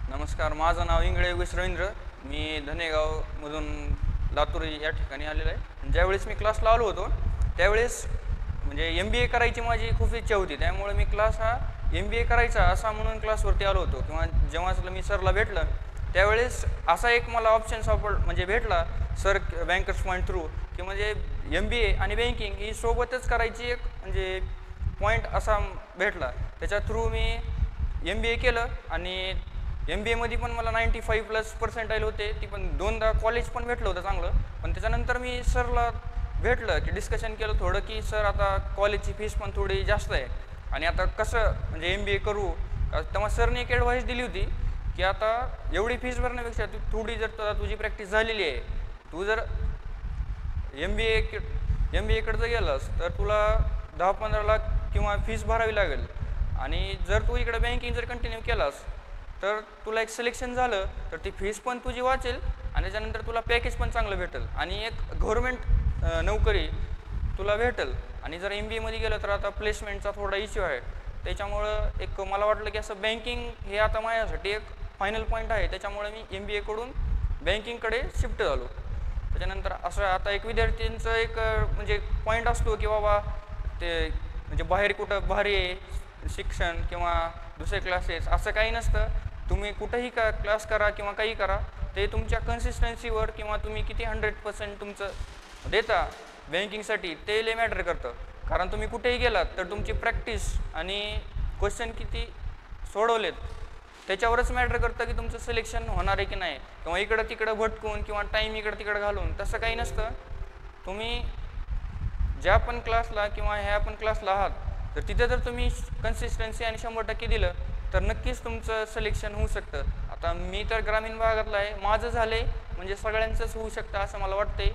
नमस्कार, माझं नाव इंगळे योगेश रवींद्र. मी धनेगावमधून लातूर या ठिकाणी आलेलो आहे. ज्यावेळेस मी क्लासला आलो होतो त्यावेळेस म्हणजे MBA करायची माझी खूप इच्छा होती. त्यामुळे मी क्लास हा MBA करायचा असा म्हणून क्लासवरती आलो होतो. किंवा जेव्हा मी सरला भेटलं त्यावेळेस असा एक मला ऑप्शन म्हणजे भेटला सर बँकर्स पॉईंट थ्रू, की म्हणजे MBA आणि बँकिंग ही सोबतच करायची एक म्हणजे पॉईंट असा भेटला. त्याच्या थ्रू मी MBA केलं आणि MBA मध्ये पण मला 95+ पर्सेंटाईल होते. ती पण दोनदा कॉलेज पण भेटलं होतं चांगलं. पण त्याच्यानंतर मी सरला भेटलं की डिस्कशन केलं थोडं, की सर आता कॉलेजची फीस पण थोडी जास्त आहे आणि आता कसं म्हणजे MBA करू. तेव्हा सरने एक ॲडवाईस दिली होती की आता एवढी फीस भरण्यापेक्षा तू थोडी जर तुझी प्रॅक्टिस झालेली आहे, तू जर MBAकडे जर गेलास तर तुला 10-15 लाख किंवा फीस भरावी लागेल. आणि जर तू इकडे बँकिंग जर कंटिन्यू केलास तर तुला एक सिलेक्शन झालं तर ती फीस पण तुझी वाचेल आणि त्याच्यानंतर तुला पॅकेज पण चांगलं भेटेल आणि एक गव्हर्मेंट नोकरी तुला भेटेल. आणि जर MBA मध्ये गेलं तर आता प्लेसमेंटचा थोडा इश्यू आहे. त्याच्यामुळं एक मला वाटलं की असं बँकिंग हे आता माझ्यासाठी एक फायनल पॉईंट आहे. त्याच्यामुळे मी MBA कडून बँकिंगकडे शिफ्ट झालो. त्याच्यानंतर असं आता एक विद्यार्थ्यांचं एक म्हणजे पॉईंट असतो की बाबा ते म्हणजे बाहेर कुठं भारी आहे शिक्षण किंवा दुसरे क्लासेस असं काही नसतं. तुम्ही कुठंही क्लास करा किंवा काही करा, ते तुमच्या कन्सिस्टन्सीवर किंवा तुम्ही किती 100% तुमचं देता बँकिंगसाठी ते लय मॅटर करतं. कारण तुम्ही कुठेही गेलात तर तुमची प्रॅक्टिस आणि क्वेश्चन किती सोडवलेत त्याच्यावरच मॅटर करतं की तुमचं सिलेक्शन होणार आहे की नाही. किंवा इकडं तिकडं भटकून किंवा टाईम इकडं तिकडं घालून तसं काही नसतं. तुम्ही ज्या पण क्लासला किंवा ह्या पण क्लासला आहात तर तिथे जर तुम्ही कन्सिस्टन्सी आणि 100% दिलं तर नक्कीच तुमचं सिलेक्शन होऊ शकतं. आता मी तर ग्रामीण भागातला आहे, माझं झालं आहे म्हणजे सगळ्यांचंच होऊ शकतं असं मला वाटतंय.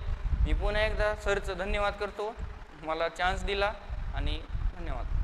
मी पुन्हा एकदा सरचं धन्यवाद करतो, मला चान्स दिला आणि धन्यवाद.